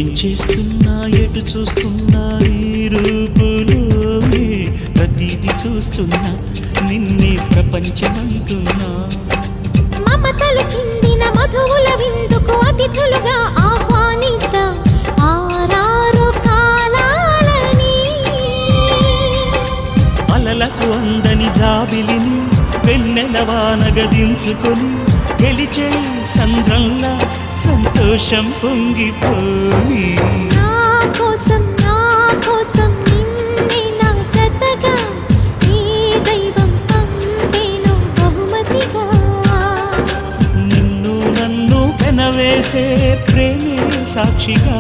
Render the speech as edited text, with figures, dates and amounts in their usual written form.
ఏం చేస్తున్నా ఎటు చూస్తున్నా ఈ రూపులోనే ప్రతిదీ చూస్తున్నా నిన్నే ప్రపంచమంటున్నా మమతలు చిందిన మధువుల విందుకు అతిథులుగా ఆహ్వానిద్దాం ఆరారు కాలాలని అలలకు అందని జాబిలిని వెన్నెల వానగదించుకొని గెలిచే సంద్రంలా సంతోషం పొంగిపోయి నా కోసం నిన్నే నా జతగా ఈ దైవం పంపేను బహుమతిగా నిన్ను నన్ను పెనవేసే ప్రేమే సాక్షిగా